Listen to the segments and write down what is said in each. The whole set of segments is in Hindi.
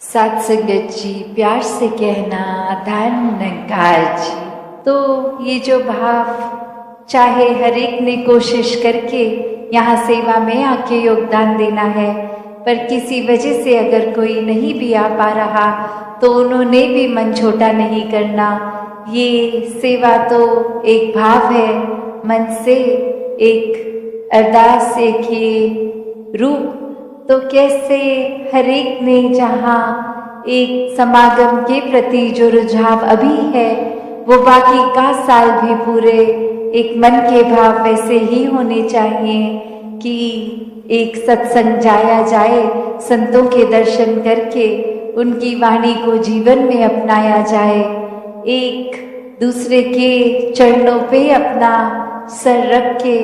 साथ संगत जी, प्यार से कहना धन्यकार जी। तो ये जो भाव, चाहे हर एक ने कोशिश करके यहाँ सेवा में आके योगदान देना है, पर किसी वजह से अगर कोई नहीं भी आ पा रहा तो उन्होंने भी मन छोटा नहीं करना। ये सेवा तो एक भाव है, मन से एक अरदास, एक ये रूप। तो कैसे हर एक ने जहाँ एक समागम के प्रति जो रुझाव अभी है वो बाकी का साल भी पूरे एक मन के भाव वैसे ही होने चाहिए कि एक सत्संग जाया जाए, संतों के दर्शन करके उनकी वाणी को जीवन में अपनाया जाए, एक दूसरे के चरणों पे अपना सर रख के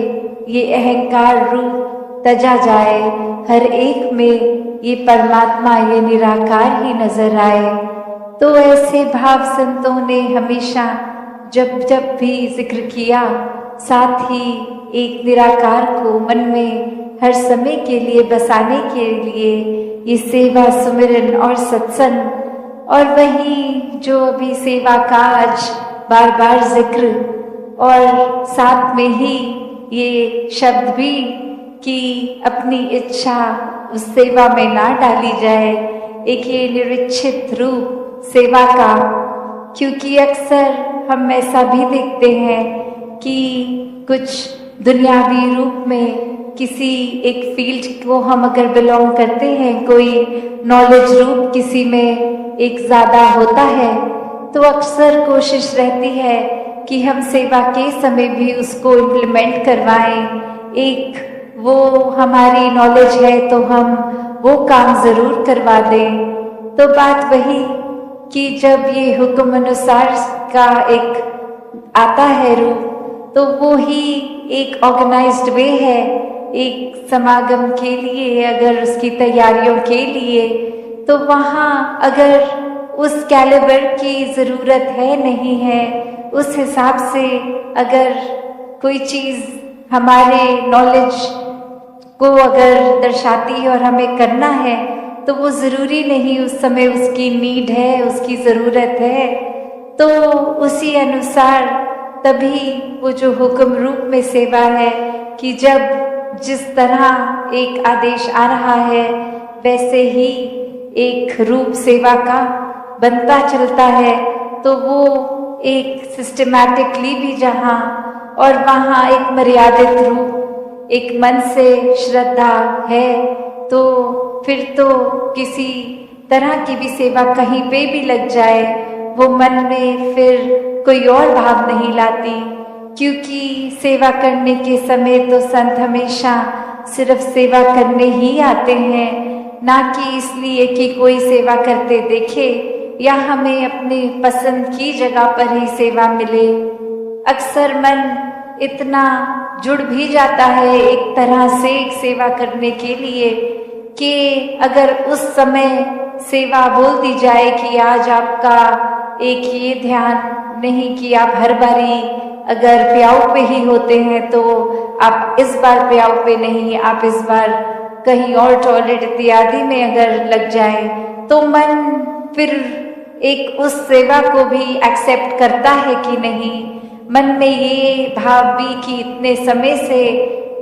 ये अहंकार रूप तजा जाए, हर एक में ये परमात्मा, ये निराकार ही नजर आए। तो ऐसे भाव संतों ने हमेशा जब जब भी जिक्र किया, साथ ही एक निराकार को मन में हर समय के लिए बसाने के लिए ये सेवा, सुमिरन और सत्संग, और वही जो अभी सेवा का आज बार बार जिक्र, और साथ में ही ये शब्द भी कि अपनी इच्छा उस सेवा में ना डाली जाए, एक ये निरीक्षित रूप सेवा का। क्योंकि अक्सर हम ऐसा भी देखते हैं कि कुछ दुनियावी रूप में किसी एक फील्ड को हम अगर बिलोंग करते हैं, कोई नॉलेज रूप किसी में एक ज़्यादा होता है, तो अक्सर कोशिश रहती है कि हम सेवा के समय भी उसको इम्प्लीमेंट करवाएं। एक वो हमारी नॉलेज है तो हम वो काम ज़रूर करवा दें। तो बात वही कि जब ये हुक्म अनुसार का एक आता है रूप, तो वो ही एक ऑर्गेनाइज्ड वे है एक समागम के लिए, अगर उसकी तैयारियों के लिए, तो वहाँ अगर उस कैलिबर की ज़रूरत है नहीं है, उस हिसाब से अगर कोई चीज़ हमारे नॉलेज को अगर दर्शाती है और हमें करना है, तो वो ज़रूरी नहीं उस समय उसकी नीड है, उसकी ज़रूरत है। तो उसी अनुसार तभी वो जो हुक्म रूप में सेवा है कि जब जिस तरह एक आदेश आ रहा है वैसे ही एक रूप सेवा का बनता चलता है, तो वो एक सिस्टमैटिकली भी जहाँ और वहाँ एक मर्यादित रूप, एक मन से श्रद्धा है, तो फिर तो किसी तरह की भी सेवा कहीं पे भी लग जाए, वो मन में फिर कोई और भाव नहीं लाती। क्योंकि सेवा करने के समय तो संत हमेशा सिर्फ सेवा करने ही आते हैं, ना कि इसलिए कि कोई सेवा करते देखे या हमें अपने पसंद की जगह पर ही सेवा मिले। अक्सर मन इतना जुड़ भी जाता है एक तरह से एक सेवा करने के लिए कि अगर उस समय सेवा बोल दी जाए कि आज आपका एक ये ध्यान नहीं कि आप हर बारी अगर प्याऊ पे ही होते हैं तो आप इस बार प्याऊ पे नहीं, आप इस बार कहीं और टॉयलेट इत्यादि में अगर लग जाए, तो मन फिर एक उस सेवा को भी एक्सेप्ट करता है कि नहीं। मन में ये भाव भी कि इतने समय से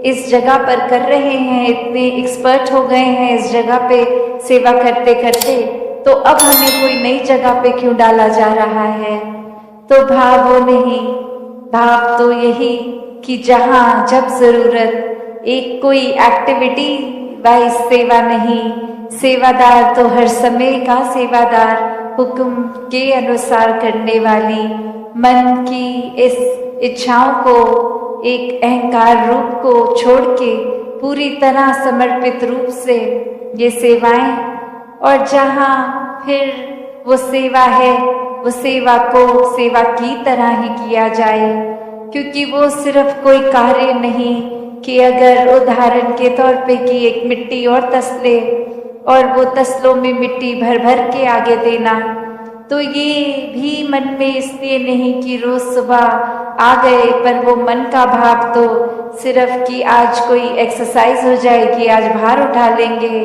इस जगह पर कर रहे हैं, इतने एक्सपर्ट हो गए हैं इस जगह पे सेवा करते करते, तो अब हमें कोई नई जगह पे क्यों डाला जा रहा है। तो भाव वो नहीं, भाव तो यही कि जहाँ जब ज़रूरत एक कोई एक्टिविटी वाइज सेवा नहीं, सेवादार तो हर समय का सेवादार, हुक्म के अनुसार करने वाली, मन की इस इच्छाओं को एक अहंकार रूप को छोड़ के पूरी तरह समर्पित रूप से ये सेवाएं, और जहाँ फिर वो सेवा है वो सेवा को सेवा की तरह ही किया जाए। क्योंकि वो सिर्फ कोई कार्य नहीं कि अगर उदाहरण के तौर पे कि एक मिट्टी और तसले और वो तसलों में मिट्टी भर भर के आगे देना, तो ये भी मन में इसलिए नहीं कि रोज सुबह आ गए, पर वो मन का भाव तो सिर्फ कि आज कोई एक्सरसाइज हो जाएगी, आज भार उठा लेंगे,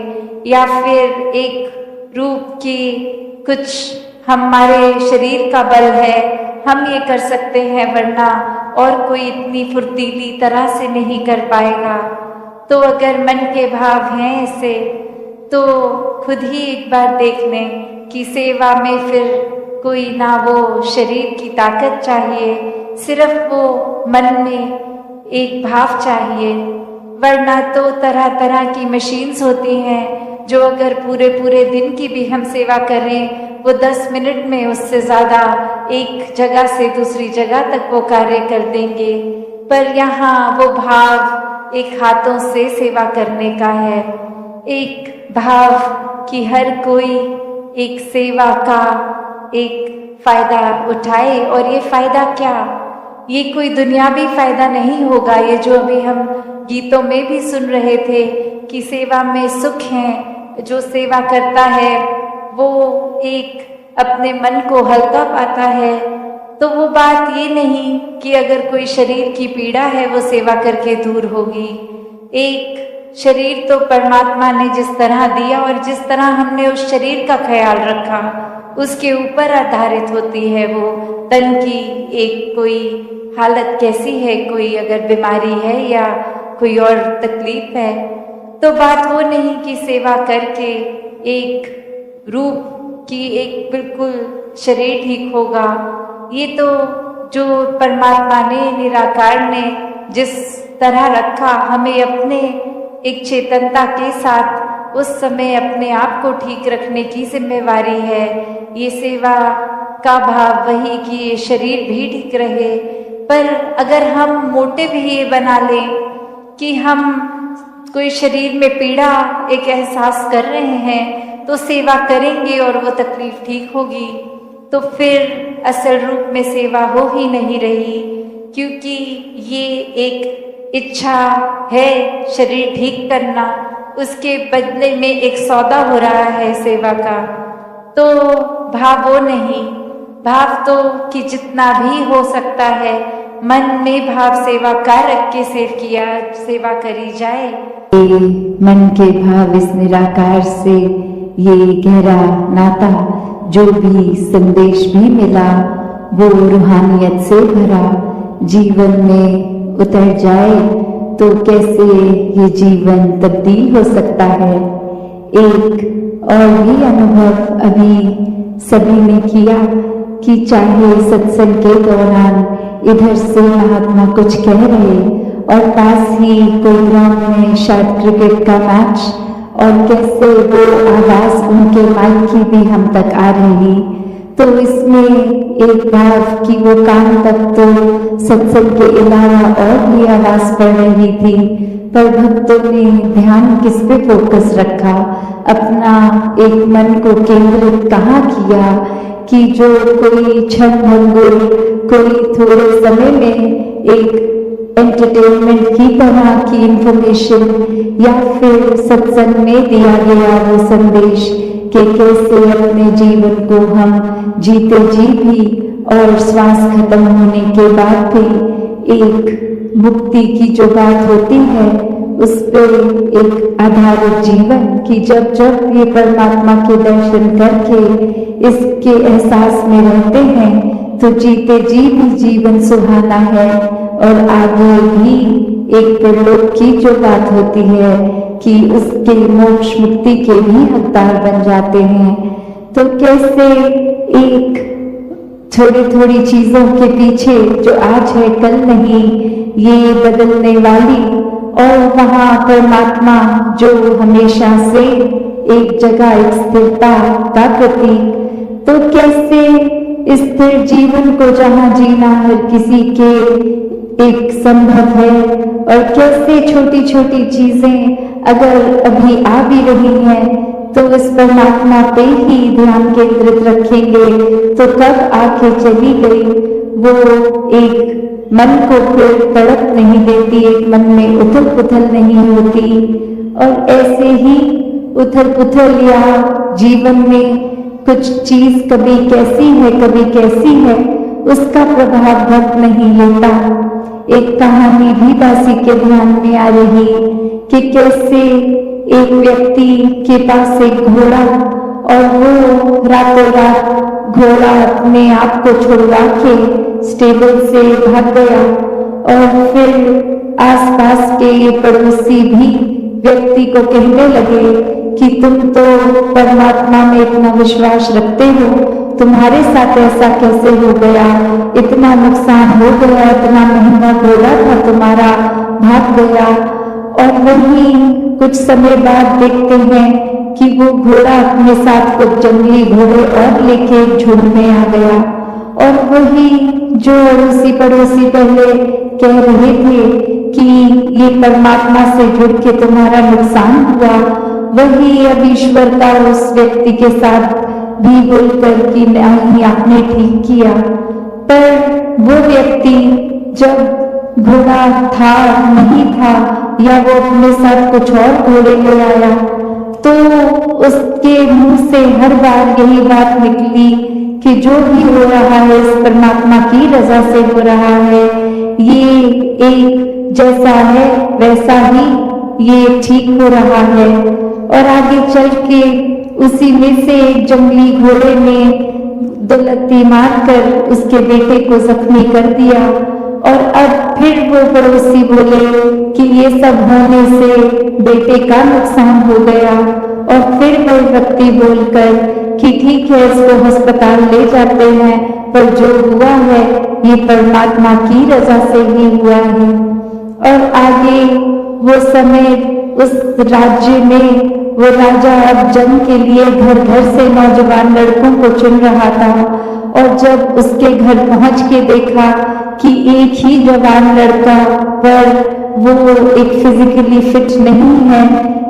या फिर एक रूप की कुछ हमारे शरीर का बल है, हम ये कर सकते हैं, वरना और कोई इतनी फुर्तीली तरह से नहीं कर पाएगा। तो अगर मन के भाव हैं ऐसे, तो खुद ही एक बार देख लें कि सेवा में फिर कोई ना वो शरीर की ताकत चाहिए, सिर्फ वो मन में एक भाव चाहिए। वरना तो तरह तरह की मशीन्स होती हैं जो अगर पूरे पूरे दिन की भी हम सेवा करें, वो 10 मिनट में उससे ज़्यादा एक जगह से दूसरी जगह तक वो कार्य कर देंगे। पर यहाँ वो भाव एक हाथों से सेवा करने का है, एक भाव कि हर कोई एक सेवा का एक फायदा उठाए। और ये फायदा क्या, ये कोई दुनियावी फायदा नहीं होगा। ये जो अभी हम गीतों में भी सुन रहे थे कि सेवा में सुख है, जो सेवा करता है वो एक अपने मन को हल्का पाता है। तो वो बात ये नहीं कि अगर कोई शरीर की पीड़ा है वो सेवा करके दूर होगी। एक शरीर तो परमात्मा ने जिस तरह दिया और जिस तरह हमने उस शरीर का ख्याल रखा, उसके ऊपर आधारित होती है वो तन की एक कोई हालत कैसी है, कोई अगर बीमारी है या कोई और तकलीफ है। तो बात वो नहीं कि सेवा करके एक रूप की एक बिल्कुल शरीर ठीक होगा। ये तो जो परमात्मा ने, निराकार ने जिस तरह रखा, हमें अपने एक चेतनता के साथ उस समय अपने आप को ठीक रखने की जिम्मेवारी है। ये सेवा का भाव वही कि ये शरीर भी ठीक रहे। पर अगर हम मोटिव ही ये बना लें कि हम कोई शरीर में पीड़ा एक एहसास कर रहे हैं तो सेवा करेंगे और वो तकलीफ ठीक होगी, तो फिर असल रूप में सेवा हो ही नहीं रही। क्योंकि ये एक इच्छा है शरीर ठीक करना, उसके बदले में एक सौदा हो रहा है सेवा का। तो भाव वो नहीं, भाव तो कि जितना भी हो सकता है मन में भाव सेवा का रख के सेवा करी जाए। मन के भाव इस निराकार से ये गहरा नाता, जो भी संदेश भी मिला वो रूहानियत से भरा जीवन में उतर जाए तो कैसे ये जीवन तब्दील हो सकता है। एक और भी अनुभव अभी सभी ने किया कि चाहे सत्संग के दौरान इधर से महात्मा कुछ कह रहे और पास ही कोई ग्राउंड में शायद क्रिकेट का मैच, और कैसे वो आवाज उनके माइक की भी हम तक आ रही, तो इसमें एक भाव कि वो कान तक तो सत्संग के अलावा और भी आवाज पड़ रही थी, पर भक्तों ने ध्यान किस पे फोकस रखा, अपना एक मन को केंद्रित कहाँ किया कि जो कोई क्षण भंगुर, कोई थोड़े समय में एक एंटरटेनमेंट की तरह की इंफॉर्मेशन या फिर सत्संग में दिया गया वो संदेश कि कैसे अपने जीवन को हम जीते जी भी और श्वास खत्म होने के बाद भी एक मुक्ति की जो बात होती है उस पर एक आधारित जीवन की जब जब ये परमात्मा के दर्शन करके इसके एहसास में रहते हैं तो जीते जी भी जीवन सुहाना है। और आगे भी एक परलोक की जो बात होती है कि उसके मोक्ष मुक्ति के भी हकदार बन जाते हैं। तो कैसे एक थोड़ी थोड़ी चीजों के पीछे जो आज है कल नहीं, ये बदलने वाली, और वहाँ परमात्मा जो हमेशा से एक जगह एक स्थिरता का प्रतीक, तो कैसे स्थिर जीवन को जहाँ जीना हर किसी के एक संभव है, और कैसे छोटी छोटी चीजें अगर अभी आ भी रही हैं तो इस परमात्मा पे ही ध्यान केंद्रित रखेंगे तो कब आके चली गई वो एक मन को फिर तड़प नहीं देती, एक मन में उथल पुथल नहीं होती। और ऐसे ही उथल पुथल या जीवन में कुछ चीज कभी कैसी है कभी कैसी है उसका प्रभाव भक्त नहीं लेता। एक कहानी भी दासी के ध्यान में आ रही कि कैसे एक व्यक्ति के पास एक घोड़ा और वो रातों रात घोड़ा अपने आप को छुड़वा के स्टेबल से भाग गया। और फिर आसपास के ये पड़ोसी भी व्यक्ति को कहने लगे कि तुम तो परमात्मा में इतना विश्वास रखते हो, तुम्हारे साथ ऐसा कैसे हो गया, इतना नुकसान हो गया, इतना महंगा घोड़ा था तुम्हारा, भाग गया। और वही कुछ समय बाद देखते हैं कि वो घोड़ा अपने साथ कुछ जंगली घोड़े और लेके एक झुंड में आ गया। और वही जो अड़ोसी पड़ोसी पहले कह रहे थे कि ये परमात्मा से जुड़ के तुम्हारा नुकसान हुआ, वही अब ईश्वर का उस व्यक्ति के साथ भी बोलकर कि नहीं, आपने ठीक किया। पर वो व्यक्ति जब घोड़ा था नहीं था या वो अपने साथ कुछ और घोड़े ले आया, तो उसके मुंह से हर बार यही बात निकली कि जो भी हो रहा है इस परमात्मा की रजा से हो रहा है, ये एक जैसा है वैसा ही ये ठीक हो रहा है। और आगे चल के उसी में से एक जंगली घोड़े ने दो लत्ती मारकर उसके बेटे को जख्मी कर दिया। और अब फिर वो पड़ोसी बोले कि ये सब होने से बेटे का नुकसान हो गया। और फिर वो व्यक्ति बोलकर कि ठीक है, इसको अस्पताल ले जाते हैं, पर जो हुआ है ये परमात्मा की रजा से ही हुआ है। और आगे वो समय उस राज्य में वो राजा अब जंग के लिए घर घर से नौजवान लड़कों को चुन रहा था। और जब उसके घर पहुंच के देखा कि एक ही जवान लड़का, पर वो एक फिजिकली फिट नहीं है,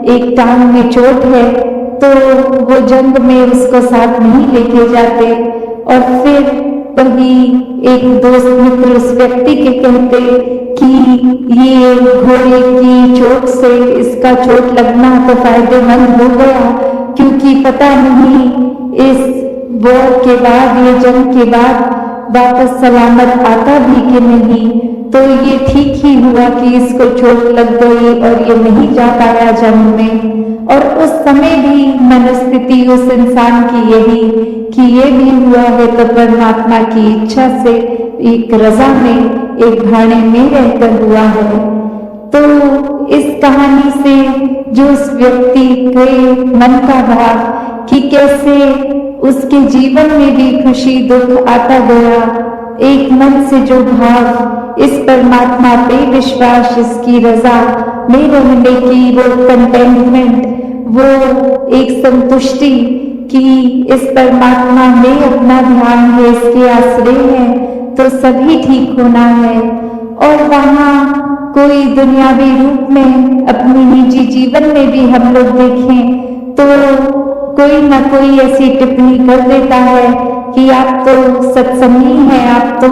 एक टांग में चोट है, तो वो जंग में उसको साथ नहीं लेके जाते। और फिर वही एक दोस्त मित्र उस व्यक्ति के कहते कि ये घोड़े की चोट से इसका चोट लगना तो फायदेमंद हो गया, क्योंकि पता नहीं इस वॉर के बाद, ये जंग के बाद वापस सलामत आता भी कि नहीं। तो ये ठीक ही हुआ कि इसको चोट लग गई और ये नहीं जा पाया जंग में। और उस समय भी मनस्थिति उस इंसान की यही कि ये भी हुआ है तो परमात्मा की इच्छा से, एक रजा में, एक भाड़े में रहकर हुआ है। तो इस कहानी से जो उस व्यक्ति के मन का भाव कि कैसे उसके जीवन में भी खुशी दुख आता गया, एक मन से जो भाव इस परमात्मा पे विश्वास, इसकी रजा में रहने की वो कंटेंटमेंट, वो एक संतुष्टि कि इस परमात्मा में अपना ध्यान है, इसके आश्रय है, तो सभी ठीक होना है। और वहाँ कोई दुनियावी रूप में अपनी निजी जीवन में भी हम लोग देखें तो कोई ना कोई ऐसी टिप्पणी कर देता है कि आप तो सत्संगी हैं, आप तो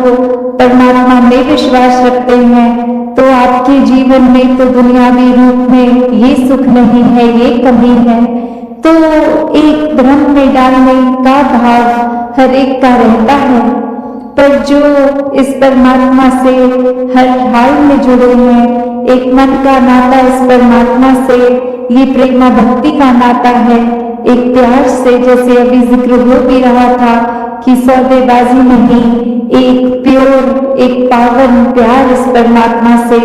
परमात्मा में विश्वास रखते हैं, तो आपके जीवन में तो दुनियावी रूप में ये सुख नहीं है, ये कमी है। तो एक भ्रम में डालने का भाव हर एक का रहता है। पर जो इस परमात्मा से हर हाल में जुड़े हैं, एक मन का नाता इस परमात्मा से, ये प्रेमा भक्ति का नाता है, एक प्यार से, जैसे अभी जिक्र हो भी रहा था कि सौदेबाजी नहीं, एक प्योर, एक पावन प्यार इस परमात्मा से,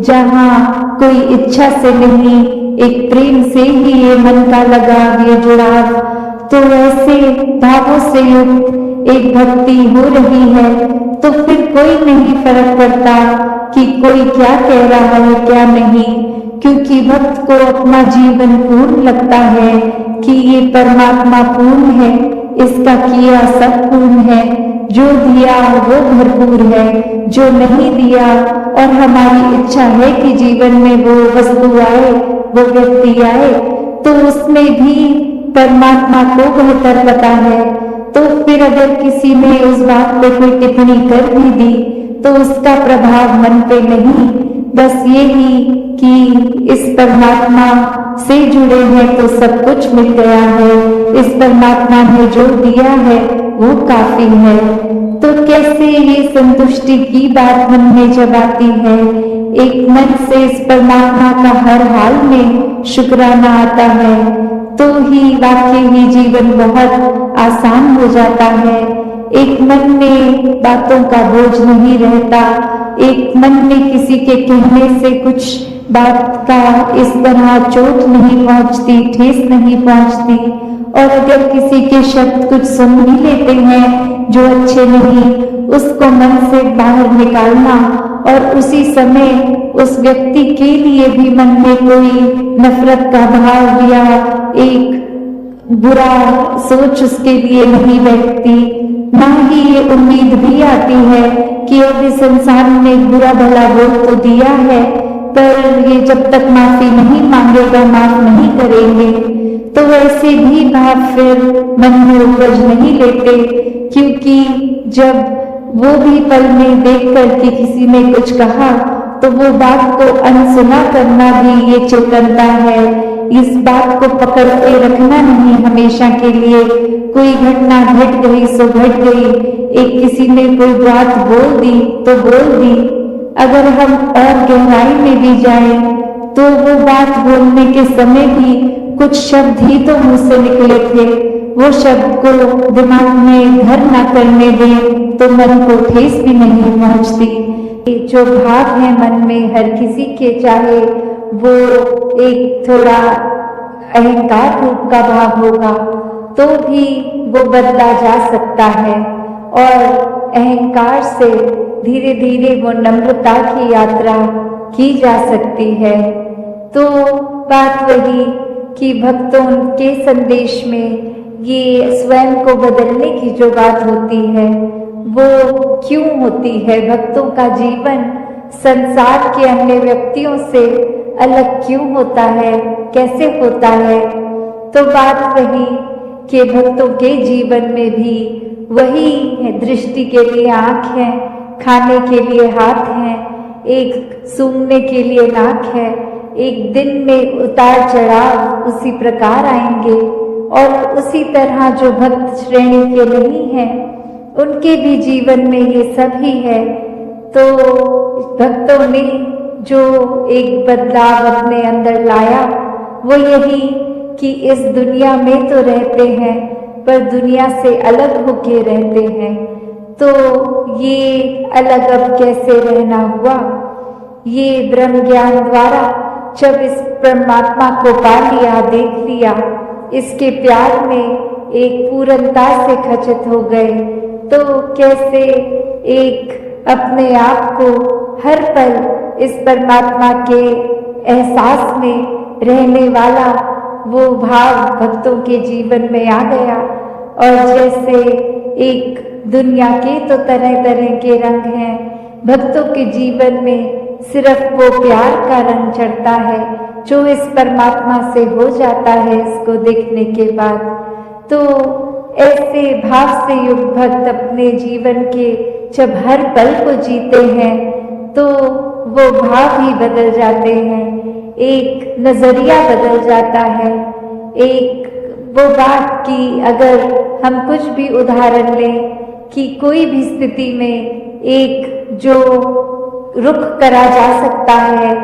जहाँ कोई इच्छा से नहीं, एक प्रेम से ही ये मन का लगाव, ये जुड़ाव। तो ऐसे भावों से युक्त एक भक्ति हो रही है, तो फिर कोई नहीं फर्क पड़ता कि कोई क्या कह रहा है क्या नहीं, क्योंकि भक्त को अपना जीवन पूर्ण लगता है कि ये परमात्मा पूर्ण है, इसका किया सब पूर्ण है, जो दिया वो भरपूर है, जो नहीं दिया और हमारी इच्छा है कि जीवन में वो वस्तु आए, वो व्यक्ति आए, तो उसमें भी परमात्मा को बेहतर पता है। तो फिर अगर किसी ने उस बात पे कोई टिप्पणी कर भी दी तो उसका प्रभाव मन पे नहीं, बस यही कि इस परमात्मा से जुड़े हैं तो सब कुछ मिल गया है, इस परमात्मा ने जो दिया है वो काफी है। तो कैसे ये संतुष्टि की बात मन में जब आती है, एक मन से इस परमात्मा का हर हाल में शुक्राना आता है, तो ही वाकई ही जीवन बहुत आसान हो जाता है। एक मन में बातों का बोझ नहीं रहता, एक मन में किसी के कहने से कुछ बात का इस तरह चोट नहीं पहुंचती, ठेस नहीं पहुंचती। और अगर किसी के शब्द कुछ सुन भी लेते हैं जो अच्छे नहीं, उसको मन से बाहर निकालना और उसी समय उस व्यक्ति के लिए भी मन में कोई नफरत का भाव या एक बुरा सोच उसके लिए नहीं बैठती। ना ही ये उम्मीद भी आती है कि अब इस इंसान ने बुरा भला बोल तो दिया है, पर ये जब तक माफी नहीं मांगेगा, माफ नहीं करेंगे, तो वैसे भी भाव फिर मन में उपज नहीं लेते। क्योंकि जब वो भी पल में देख करके किसी ने कुछ कहा तो वो बात को अनसुना करना भी ये चेतनता है। इस बात को पकड़ के रखना नहीं हमेशा के लिए। कोई घटना घट गई सो घट गई, एक किसी ने कोई बात बोल दी तो बोल दी। अगर हम और गहराई में भी जाएं तो वो बात बोलने के समय भी कुछ शब्द ही तो मुंह से निकले थे। वो शब्द को दिमाग में घर ना करने दें तो मन को ठेस भी नहीं पहुंचती। जो भाव है मन में हर किसी के, चाहे वो एक थोड़ा अहंकार रूप का भाव होगा तो भी वो बदला जा सकता है। और अहंकार से धीरे धीरे वो नम्रता की यात्रा की जा सकती है। तो बात वही कि भक्तों के संदेश में ये स्वयं को बदलने की जो बात होती है वो क्यों होती है, भक्तों का जीवन संसार के अन्य व्यक्तियों से अलग क्यों होता है, कैसे होता है। तो बात वही कि भक्तों के जीवन में भी वही है, दृष्टि के लिए आँख है, खाने के लिए हाथ है, एक सूंघने के लिए नाक है। एक दिन में उतार चढ़ाव उसी प्रकार आएंगे और उसी तरह जो भक्त श्रेणी के नहीं हैं उनके भी जीवन में ये सब ही है। तो भक्तों ने जो एक बदलाव अपने अंदर लाया वो यही कि इस दुनिया में तो रहते हैं पर दुनिया से अलग होके रहते हैं। तो ये अलग अब कैसे रहना हुआ, ये ब्रह्म ज्ञान द्वारा जब इस परमात्मा को पा लिया, देख लिया, इसके प्यार में एक पूर्णता से खचित हो गए, तो कैसे एक अपने आप को हर पल इस परमात्मा के एहसास में रहने वाला वो भाव भक्तों के जीवन में आ गया। और जैसे एक दुनिया के तो तरह तरह के रंग हैं, भक्तों के जीवन में सिर्फ वो प्यार का रंग चढ़ता है जो इस परमात्मा से हो जाता है इसको देखने के बाद। तो ऐसे भाव से युक्त भक्त अपने जीवन के जब हर पल को जीते हैं तो वो भाव ही बदल जाते हैं, एक नजरिया बदल जाता है। एक वो बात की अगर हम कुछ भी उदाहरण लें कि कोई भी स्थिति में एक जो रुख करा जा सकता है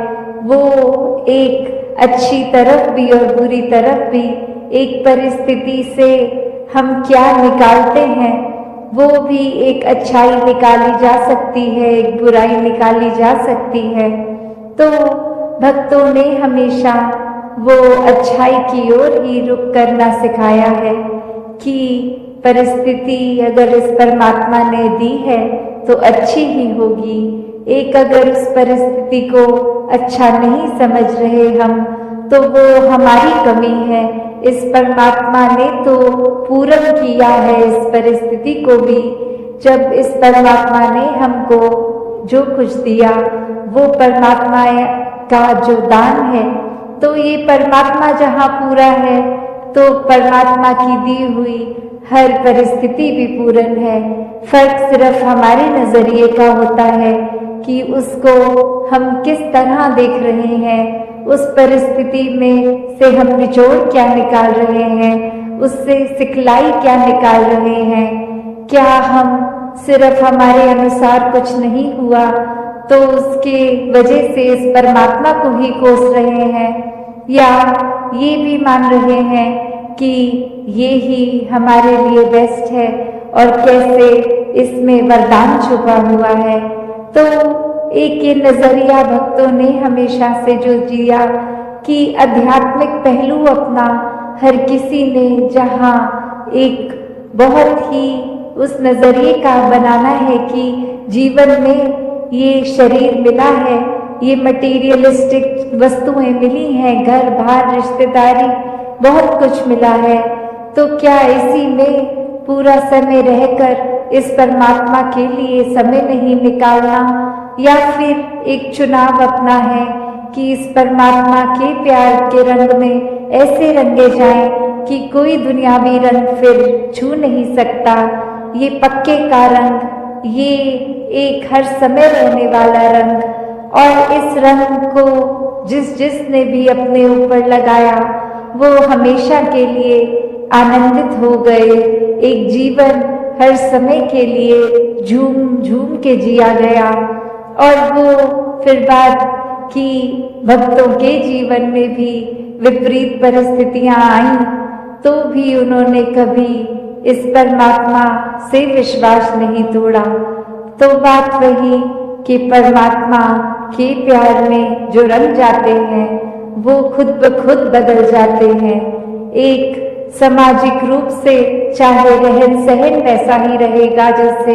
वो एक अच्छी तरफ भी और बुरी तरफ भी, एक परिस्थिति से हम क्या निकालते हैं वो भी एक अच्छाई निकाली जा सकती है, एक बुराई निकाली जा सकती है। तो भक्तों ने हमेशा वो अच्छाई की ओर ही रुख करना सिखाया है कि परिस्थिति अगर इस परमात्मा ने दी है तो अच्छी ही होगी। एक अगर उस परिस्थिति को अच्छा नहीं समझ रहे हम तो वो हमारी कमी है। इस परमात्मा ने तो पूर्ण किया है इस परिस्थिति को भी। जब इस परमात्मा ने हमको जो कुछ दिया वो परमात्मा का जो दान है, तो ये परमात्मा जहाँ पूरा है तो परमात्मा की दी हुई हर परिस्थिति भी पूर्ण है। फर्क सिर्फ हमारे नजरिए का होता है कि उसको हम किस तरह देख रहे हैं, उस परिस्थिति में से हम निचोड़ क्या निकाल रहे हैं, उससे सिखलाई क्या निकाल रहे हैं। क्या हम सिर्फ हमारे अनुसार कुछ नहीं हुआ तो उसके वजह से इस परमात्मा को ही कोस रहे हैं, या ये भी मान रहे हैं कि ये ही हमारे लिए बेस्ट है और कैसे इसमें वरदान छुपा हुआ है। तो एक ये नजरिया भक्तों ने हमेशा से जो जिया कि आध्यात्मिक पहलू अपना हर किसी ने जहाँ एक बहुत ही उस नजरिए का बनाना है कि जीवन में ये शरीर मिला है, ये मटेरियलिस्टिक वस्तुएं मिली हैं, घर बार रिश्तेदारी बहुत कुछ मिला है, तो क्या इसी में पूरा समय रहकर इस परमात्मा के लिए समय नहीं निकालना, या फिर एक चुनाव अपना है कि इस परमात्मा के प्यार के रंग में ऐसे रंगे जाएं कि कोई दुनियावी रंग फिर छू नहीं सकता। ये पक्के का रंग, ये एक हर समय रहने वाला रंग, और इस रंग को जिसने भी अपने ऊपर लगाया वो हमेशा के लिए आनंदित हो गए। एक जीवन हर समय के लिए झूम झूम के जिया गया। और वो फिर बात कि भक्तों के जीवन में भी विपरीत परिस्थितियां आईं तो भी उन्होंने कभी इस परमात्मा से विश्वास नहीं तोड़ा। तो बात वही कि परमात्मा के प्यार में जो रंग जाते हैं वो खुद ब खुद बदल जाते हैं। एक सामाजिक रूप से चाहे रहन सहन वैसा ही रहेगा जैसे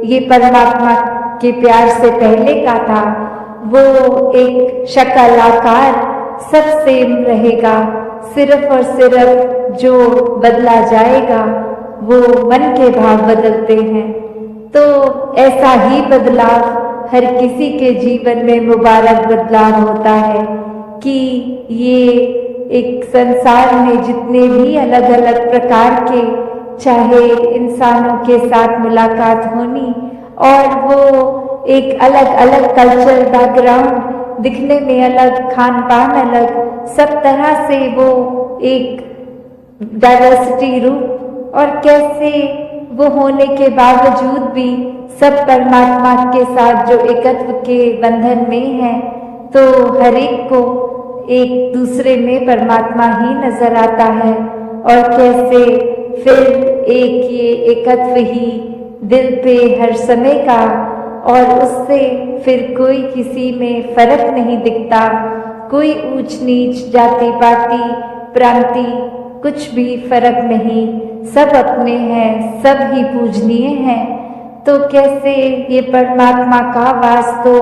ये परमात्मा के प्यार से पहले का था, वो एक शक्ल आकार सब सेम रहेगा, सिर्फ और सिर्फ जो बदला जाएगा वो मन के भाव बदलते हैं। तो ऐसा ही बदलाव हर किसी के जीवन में मुबारक बदलाव होता है कि ये एक संसार में जितने भी अलग अलग प्रकार के चाहे इंसानों के साथ मुलाकात होनी और वो एक अलग अलग कल्चरल बैकग्राउंड, दिखने में अलग, खान पान अलग, सब तरह से वो एक डाइवर्सिटी रूप, और कैसे वो होने के बावजूद भी सब परमात्मा के साथ जो एकत्व के बंधन में है, तो हर एक को एक दूसरे में परमात्मा ही नजर आता है। और कैसे फिर एक ये एकत्व ही दिल पे हर समय का, और उससे फिर कोई किसी में फर्क नहीं दिखता, कोई ऊंच नीच, जाति पाति प्रांति कुछ भी फर्क नहीं, सब अपने हैं, सब ही पूजनीय हैं। तो कैसे ये परमात्मा का वास तो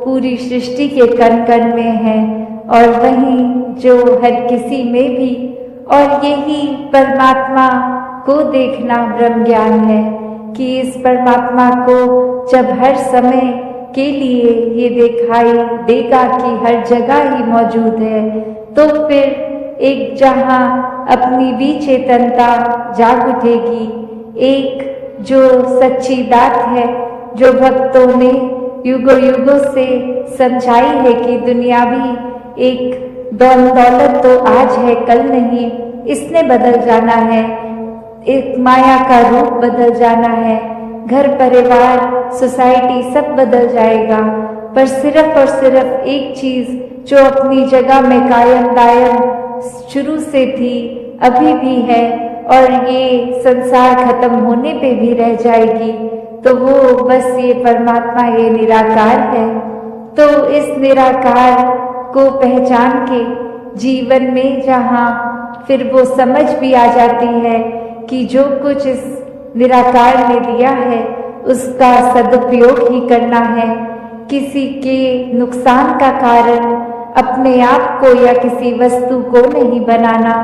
पूरी सृष्टि के कण कण में है, और वहीं जो हर किसी में भी, और यही परमात्मा को देखना ब्रह्म ज्ञान है कि इस परमात्मा को जब हर समय के लिए ये दिखाई देगा कि हर जगह ही मौजूद है, तो फिर एक जहाँ अपनी भी चेतनता जाग उठेगी, एक जो सच्ची बात है जो भक्तों ने युगों युगों से समझाई है कि दुनिया भी एक दौलत तो आज है कल नहीं, इसने बदल जाना है, एक माया का रूप बदल जाना है, घर परिवार सोसाइटी सब बदल जाएगा, पर सिर्फ और सिर्फ एक चीज जो अपनी जगह में कायम दायम शुरू से थी, अभी भी है, और ये संसार खत्म होने पे भी रह जाएगी, तो वो बस ये परमात्मा, ये निराकार है। तो इस निराकार को पहचान के जीवन में जहाँ फिर वो समझ भी आ जाती है कि जो कुछ इस निराकार ने दिया है उसका सदुपयोग ही करना है, किसी के नुकसान का कारण अपने आप को या किसी वस्तु को नहीं बनाना,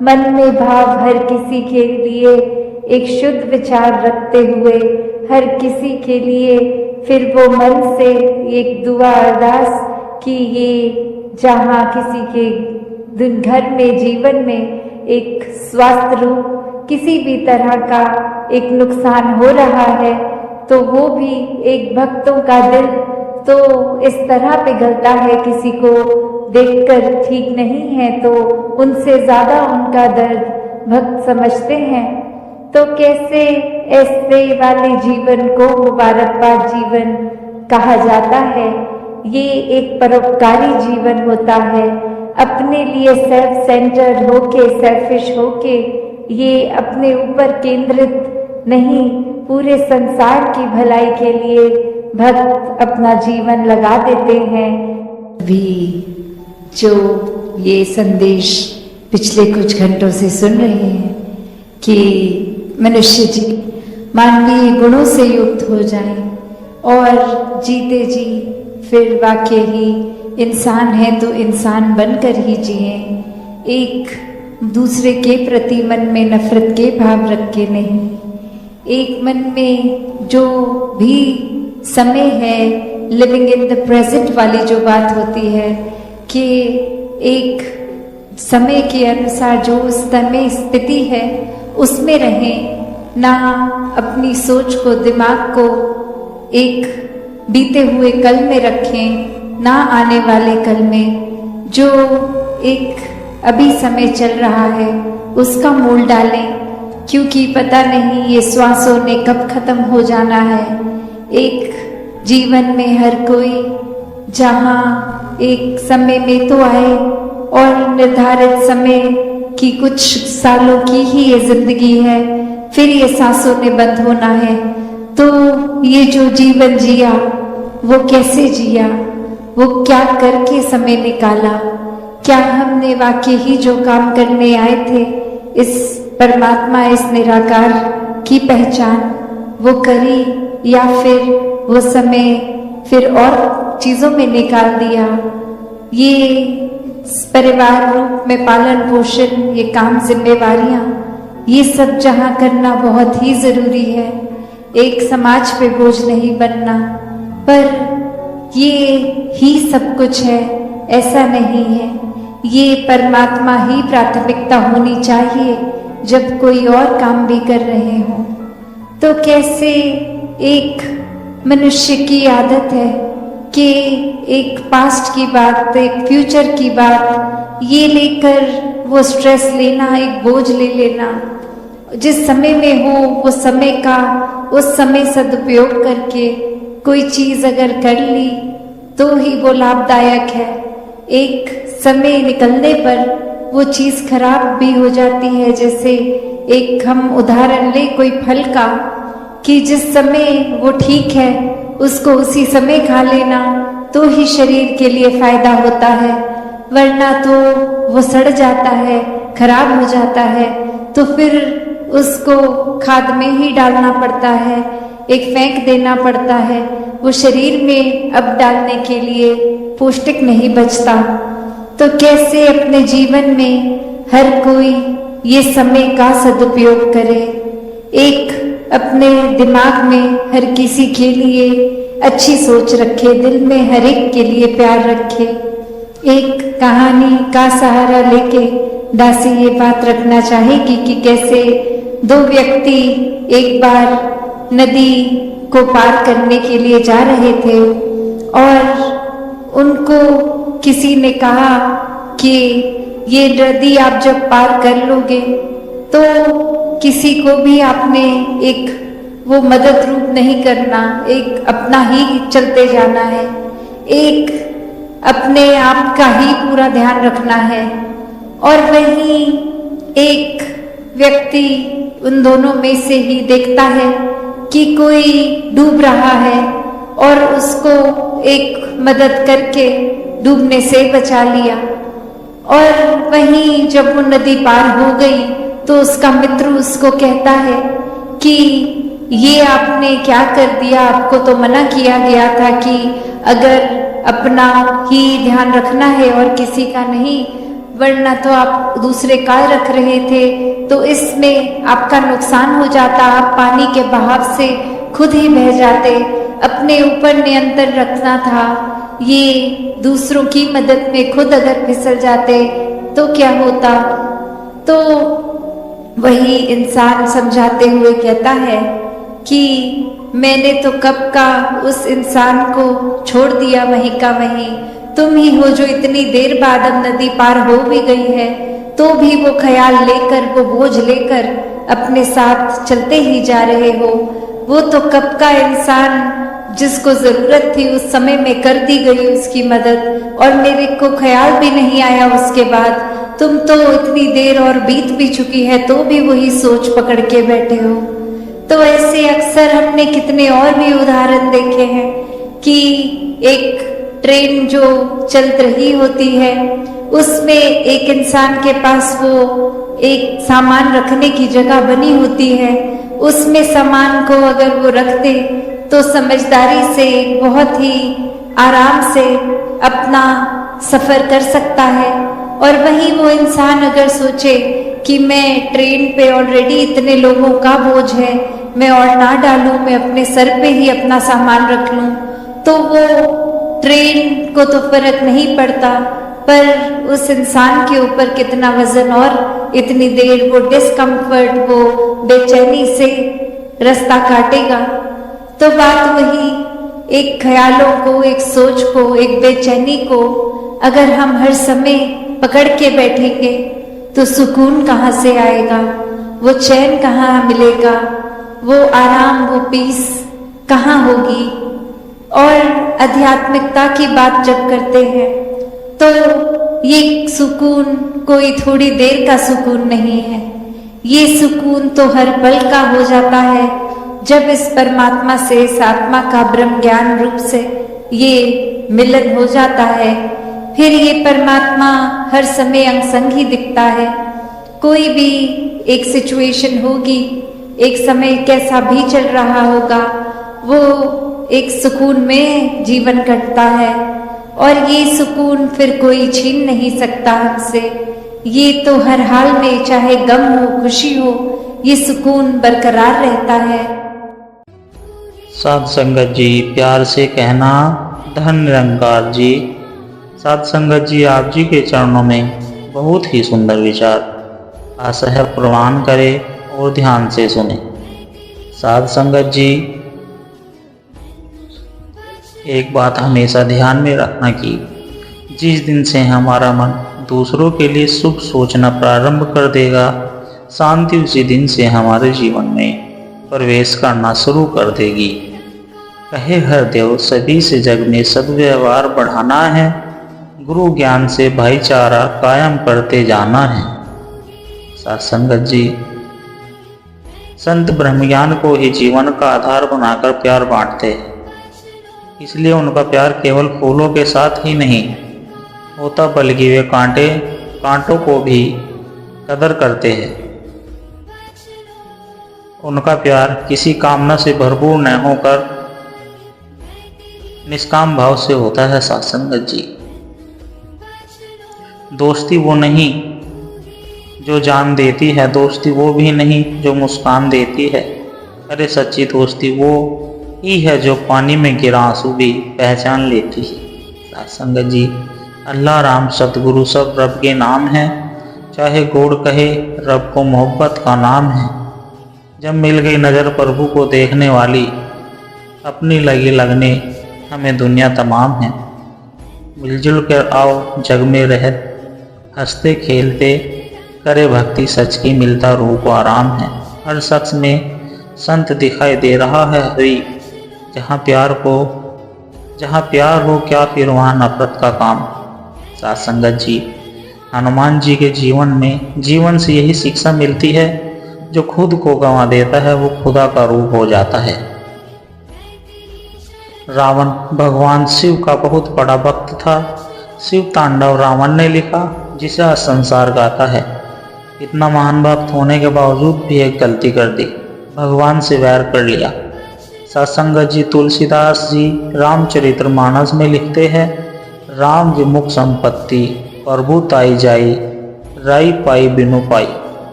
मन में भाव हर किसी के लिए एक शुद्ध विचार रखते हुए हर किसी के लिए फिर वो मन से एक दुआ अरदास कि ये जहाँ किसी के घर में जीवन में एक स्वास्थ्य रूप किसी भी तरह का एक नुकसान हो रहा है, तो वो भी एक भक्तों का दिल तो इस तरह पिघलता है, किसी को देखकर ठीक नहीं है तो उनसे ज्यादा उनका दर्द भक्त समझते हैं। तो कैसे ऐसे वाले जीवन को मुबारकबाद जीवन कहा जाता है। ये एक परोपकारी जीवन होता है। अपने लिए सेल्फ सेंटर्ड होके, सेल्फिश होके, ये अपने ऊपर केंद्रित नहीं, पूरे संसार की भलाई के लिए भक्त अपना जीवन लगा देते हैं। भी जो ये संदेश पिछले कुछ घंटों से सुन रहे हैं कि मनुष्य जी मानवीय गुणों से युक्त हो जाएं और जीते जी फिर वाकई ही इंसान है तो इंसान बनकर ही जिए, एक दूसरे के प्रति मन में नफरत के भाव रख के नहीं, एक मन में जो भी समय है, लिविंग इन द प्रेजेंट वाली जो बात होती है कि एक समय के अनुसार जो उस समय स्थिति है उसमें रहें, ना अपनी सोच को, दिमाग को एक बीते हुए कल में रखें, ना आने वाले कल में। जो एक अभी समय चल रहा है उसका मोल डालें, क्योंकि पता नहीं ये श्वासों ने कब खत्म हो जाना है। एक जीवन में हर कोई जहाँ एक समय में तो आए और निर्धारित समय की कुछ सालों की ही ये जिंदगी है, फिर ये सांसों ने बंद होना है। तो ये जो जीवन जिया वो कैसे जिया, वो क्या करके समय निकाला, क्या हमने वाकई ही जो काम करने आए थे इस परमात्मा, इस निराकार की पहचान वो करी, या फिर वो समय फिर और चीजों में निकाल दिया। ये परिवार रूप में पालन पोषण, ये काम, जिम्मेवारियां, ये सब जहाँ करना बहुत ही जरूरी है, एक समाज पे बोझ नहीं बनना। पर ये ही सब कुछ है ऐसा नहीं है, ये परमात्मा ही प्राथमिकता होनी चाहिए जब कोई और काम भी कर रहे हो। तो कैसे एक मनुष्य की आदत है कि एक पास्ट की बात, एक फ्यूचर की बात ये लेकर वो स्ट्रेस लेना, एक बोझ ले लेना, जिस समय में हो वो समय का उस समय सदुपयोग करके कोई चीज अगर कर ली तो ही वो लाभदायक है। एक समय निकलने पर वो चीज खराब भी हो जाती है। जैसे एक हम उदाहरण ले कोई फल का, कि जिस समय वो ठीक है उसको उसी समय खा लेना तो ही शरीर के लिए फायदा होता है, वरना तो वो सड़ जाता है, खराब हो जाता है, तो फिर उसको खाद में ही डालना पड़ता है, एक फेंक देना पड़ता है, वो शरीर में अब डालने के लिए पौष्टिक नहीं बचता। तो कैसे अपने जीवन में हर कोई ये समय का सदुपयोग करे, एक अपने दिमाग में हर किसी के लिए अच्छी सोच रखे, दिल में हर एक के लिए प्यार रखे। एक कहानी का सहारा लेके दासी ये बात रखना चाहेगी कि कैसे दो व्यक्ति एक बार नदी को पार करने के लिए जा रहे थे और उनको किसी ने कहा कि ये नदी आप जब पार कर लोगे तो किसी को भी आपने एक वो मदद रूप नहीं करना, एक अपना ही चलते जाना है, एक अपने आप का ही पूरा ध्यान रखना है। और वहीं एक व्यक्ति उन दोनों में से ही देखता है कि कोई डूब रहा है और उसको एक मदद करके डूबने से बचा लिया। और वहीं जब वो नदी पार हो गई तो उसका मित्र उसको कहता है कि ये आपने क्या कर दिया, आपको तो मना किया गया था कि अगर अपना ही ध्यान रखना है और किसी का नहीं, वरना तो आप दूसरे का रख रहे थे, तो इसमें आपका नुकसान हो जाता, आप पानी के बहाव से खुद ही बह जाते, अपने ऊपर नियंत्रण रखना था, ये दूसरों की मदद में खुद अगर फिसल जाते तो क्या होता। तो वही इंसान समझाते हुए कहता है कि मैंने तो कब का उस इंसान को छोड़ दिया वहीं का वहीं, तुम ही हो जो इतनी देर बाद अब नदी पार हो भी गई है तो भी वो ख्याल लेकर, वो बोझ लेकर अपने साथ चलते ही जा रहे हो। वो तो कब का इंसान जिसको जरूरत थी उस समय में कर दी गई उसकी मदद, और मेरे को ख्याल भी नहीं आया उसके बाद। तुम तो इतनी देर और बीत भी चुकी है तो भी वही सोच पकड़ के बैठे हो। तो ऐसे अक्सर हमने कितने और भी उदाहरण देखे हैं कि एक ट्रेन जो चल रही होती है उसमें एक इंसान के पास वो एक सामान रखने की जगह बनी होती है, उसमें सामान को अगर वो रख दे तो समझदारी से बहुत ही आराम से अपना सफर कर सकता है। और वहीं वो इंसान अगर सोचे कि मैं ट्रेन पे ऑलरेडी इतने लोगों का बोझ है, मैं और ना डालूं, मैं अपने सर पे ही अपना सामान रख लूं, तो वो ट्रेन को तो फर्क नहीं पड़ता, पर उस इंसान के ऊपर कितना वजन और इतनी देर वो डिस्कम्फर्ट, वो बेचैनी से रास्ता काटेगा। तो बात वही, एक ख्यालों को, एक सोच को, एक बेचैनी को अगर हम हर समय पकड़ के बैठेंगे तो सुकून कहाँ से आएगा, वो चैन कहाँ मिलेगा, वो आराम, वो पीस कहाँ होगी। और आध्यात्मिकता की बात जब करते हैं तो ये सुकून कोई थोड़ी देर का सुकून नहीं है, ये सुकून तो हर पल का हो जाता है जब इस परमात्मा से, इस आत्मा का ब्रह्म ज्ञान रूप से ये मिलन हो जाता है। फिर ये परमात्मा हर समय अंग संग ही दिखता है। कोई भी एक सिचुएशन होगी, एक समय कैसा भी चल रहा होगा, वो एक सुकून में जीवन कटता है और ये सुकून फिर कोई छीन नहीं सकता हमसे। ये तो हर हाल में, चाहे गम हो, खुशी हो, ये सुकून बरकरार रहता है। साध संगत जी, प्यार से कहना धन निरंकार जी। साध संगत जी, आप जी के चरणों में बहुत ही सुंदर विचार आसह प्रवान करें और ध्यान से सुने। साध संगत जी, एक बात हमेशा ध्यान में रखना कि जिस दिन से हमारा मन दूसरों के लिए शुभ सोचना प्रारंभ कर देगा, शांति उसी दिन से हमारे जीवन में प्रवेश करना शुरू कर देगी। कहे हरदेव, सभी से जग में सद्व्यवहार बढ़ाना है, गुरु ज्ञान से भाईचारा कायम करते जाना है। साथ संगत जी, संत ब्रह्मज्ञान को ही जीवन का आधार बनाकर प्यार बांटते हैं, इसलिए उनका प्यार केवल फूलों के साथ ही नहीं होता, बल्कि वे कांटों को भी कदर करते हैं। उनका प्यार किसी कामना से भरपूर न होकर निष्काम भाव से होता है। साथ संगत जी, दोस्ती वो नहीं जो जान देती है, दोस्ती वो भी नहीं जो मुस्कान देती है। अरे सच्ची दोस्ती वो ही है जो पानी में गिरा आंसू भी पहचान लेती है। साथ संगत जी, अल्लाह, राम, सतगुरु सब रब के नाम हैं, चाहे गोड़ कहे रब को मोहब्बत का नाम है। जब मिल गई नज़र प्रभु को देखने वाली, अपनी लगी लगने हमें दुनिया तमाम है। मिलजुल कर आओ जग में रह, हंसते खेलते करे भक्ति, सच की मिलता रूह को आराम है। हर शख्स में संत दिखाई दे रहा है हरी, जहाँ प्यार हो क्या फिर वहाँ नफरत का काम। साथ संगत जी, हनुमान जी के जीवन से यही शिक्षा मिलती है, जो खुद को गंवा देता है वो खुदा का रूप हो जाता है। रावण भगवान शिव का बहुत बड़ा भक्त था। शिव तांडव रावण ने लिखा, जिसे आज संसार गाता है। इतना महान भक्त होने के बावजूद भी एक गलती कर दी, भगवान से वैर कर लिया। सत्संगत जी, तुलसीदास जी रामचरितमानस में लिखते हैं, राम विमुख संपत्ति प्रभु ताई जाई, राई पाई बिनु पाई।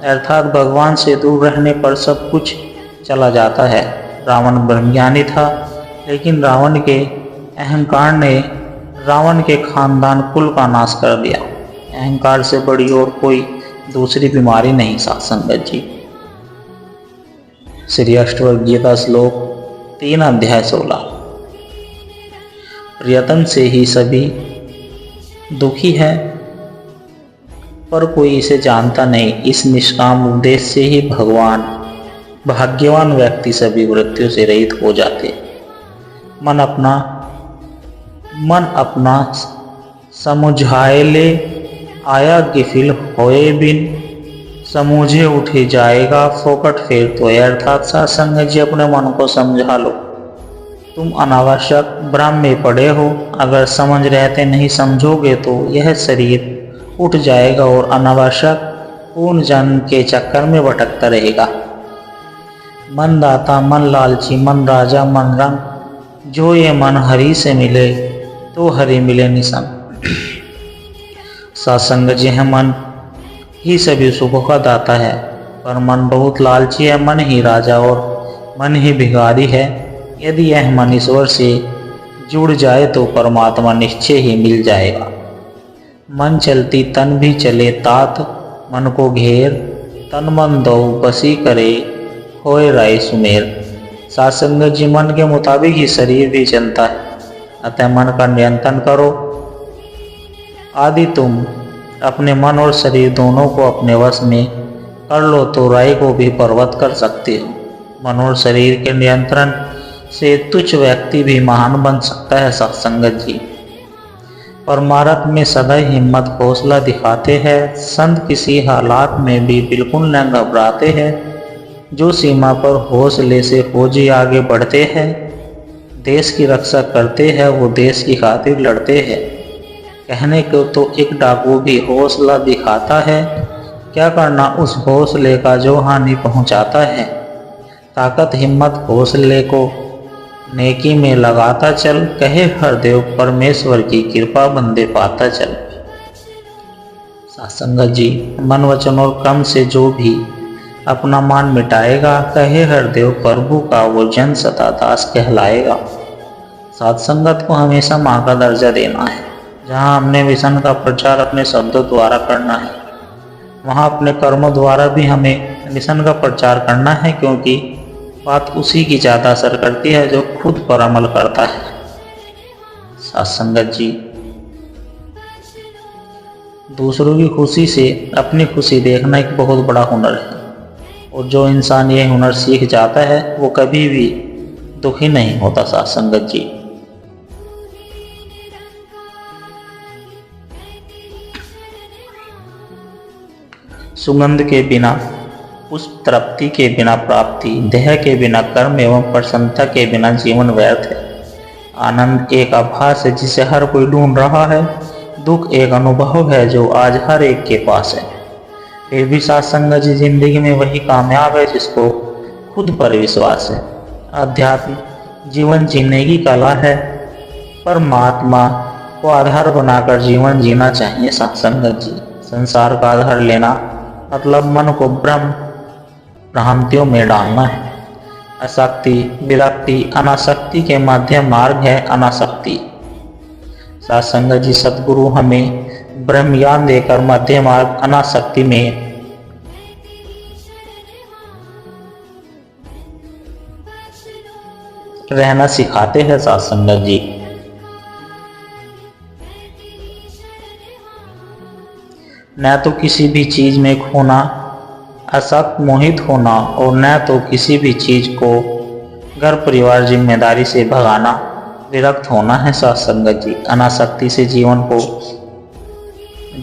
अर्थात भगवान से दूर रहने पर सब कुछ चला जाता है। रावण ब्रह्मज्ञानी था, लेकिन रावण के अहंकार ने रावण के खानदान कुल का नाश कर दिया। अहंकार से बड़ी और कोई दूसरी बीमारी नहीं। साथ संगत जी, श्री अष्टवक्र गीता श्लोक 3 अध्याय 16। प्रयत्न से ही सभी दुखी है, पर कोई इसे जानता नहीं। इस निष्काम उपदेश से ही भाग्यवान व्यक्ति सभी मृत्यु से रहित हो जाते। मन अपना समुझाए ले, आया गिफिल होए बिन, समूझे उठे जाएगा फोकट फिर तो। अर्थात सत्संग जी अपने मन को समझा लो। तुम अनावश्यक भ्रम में पड़े हो, अगर समझ रहते नहीं समझोगे तो यह शरीर उठ जाएगा और अनावश्यक पूर्ण जन्म के चक्कर में भटकता रहेगा। मन दाता मन लालची मन राजा मन रंग, जो ये मन हरि से मिले तो हरि मिले निसंग। सत्संग जी है मन ही सभी सुखों का दाता है, पर मन बहुत लालची है, मन ही राजा और मन ही भिखारी है। यदि यह मन ईश्वर से जुड़ जाए तो परमात्मा निश्चय ही मिल जाएगा। मन चलती तन भी चले तात, मन को घेर तन मन दो बसी करे, होए राय सुमेर। सत्संग जी मन के मुताबिक ही शरीर भी चलता है, अतः मन का नियंत्रण करो। आदि तुम अपने मन और शरीर दोनों को अपने वश में कर लो तो राय को भी पर्वत कर सकते हो। मन और शरीर के नियंत्रण से तुच्छ व्यक्ति भी महान बन सकता है। सत्संगत जी परमार्थ में सदा हिम्मत हौसला दिखाते हैं। संत किसी हालात में भी बिल्कुल न घबराते हैं। जो सीमा पर हौसले से फौजी आगे बढ़ते हैं, देश की रक्षा करते हैं, वो देश की खातिर लड़ते हैं। कहने को तो एक डाकू भी हौसला दिखाता है, क्या करना उस हौसले का जो हानि पहुंचाता है। ताकत हिम्मत हौसले को नेकी में लगाता चल, कहे हरदेव परमेश्वर की कृपा बंदे पाता चल। सत्संगत जी मन वचन और कर्म से जो भी अपना मान मिटाएगा, कहे हरदेव प्रभु का वो जन सदा दास कहलाएगा। सत्संगत को हमेशा माँ का दर्जा देना है। जहाँ हमने मिशन का प्रचार अपने शब्दों द्वारा करना है, वहाँ अपने कर्मों द्वारा भी हमें मिशन का प्रचार करना है, क्योंकि बात उसी की ज़्यादा असर करती है जो खुद पर अमल करता है। सत्संगत जी दूसरों की खुशी से अपनी खुशी देखना एक बहुत बड़ा हुनर है, और जो इंसान ये हुनर सीख जाता है वो कभी भी दुखी नहीं होता। सत्संगत जी सुगंध के बिना, पुष्प तृप्ति के बिना प्राप्ति, देह के बिना कर्म एवं प्रसन्नता के बिना जीवन व्यर्थ है। आनंद एक आभास है जिसे हर कोई ढूंढ रहा है। दुख एक अनुभव है जो आज हर एक के पास है। फिर भी सत्संग जी जिंदगी में वही कामयाब है जिसको खुद पर विश्वास है। अध्यात्म जीवन जीने की कला है। परमात्मा को आधार बनाकर जीवन जीना चाहिए। सत्संग जी संसार का आधार लेना मतलब मन को भ्रांतियों में डालना है। आसक्ति विरक्ति अनासक्ति के मध्य मार्ग है अनासक्ति। सत्संग जी सद्गुरु हमें ब्रह्म ज्ञान देकर मध्य मार्ग अनासक्ति में रहना सिखाते हैं। सत्संग जी न तो किसी भी चीज में खोना, असक्त मोहित होना, और न तो किसी भी चीज को घर परिवार जिम्मेदारी से भगाना, विरक्त होना है। सत्संगत जी अनासक्ति से जीवन को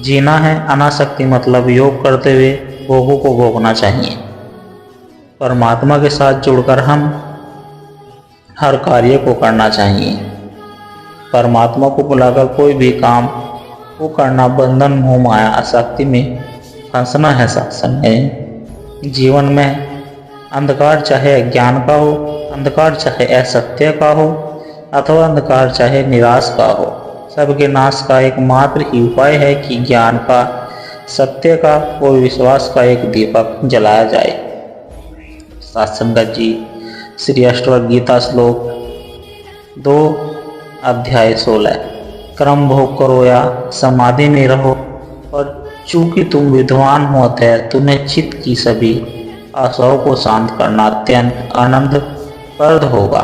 जीना है। अनासक्ति मतलब योग करते हुए भोगों को भोगना चाहिए। परमात्मा के साथ जुड़कर हम हर कार्य को करना चाहिए। परमात्मा को बुलाकर कोई भी काम को करना बंधन मोह माया आसक्ति में फंसना है। सत्संग जीवन में अंधकार चाहे अज्ञान का हो, अंधकार चाहे असत्य का हो, अथवा अंधकार चाहे निराश का हो, सबके नाश का एकमात्र ही उपाय है कि ज्ञान का, सत्य का और विश्वास का एक दीपक जलाया जाए। सत्संगत जी श्री अष्टवक्र गीता श्लोक 2 अध्याय 16 कर्म भोग करो या समाधि में रहो, और चूंकि तुम विद्वान होते हैं, तुम्हें चित्त की सभी आशाओं को शांत करना अत्यंत आनंदप्रद होगा।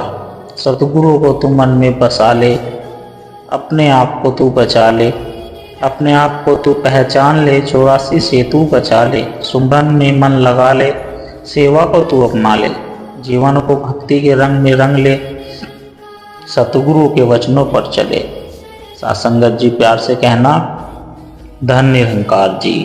सतगुरु को तू मन में बसा ले, अपने आप को तू बचा ले, अपने आप को तू पहचान ले, 84 से तू बचा ले, सुमरन में मन लगा ले, सेवा को तू अपना ले, जीवन को भक्ति के रंग में रंग ले, सतगुरु के वचनों पर चले। साथ संगत जी प्यार से कहना, धन निरंकार जी।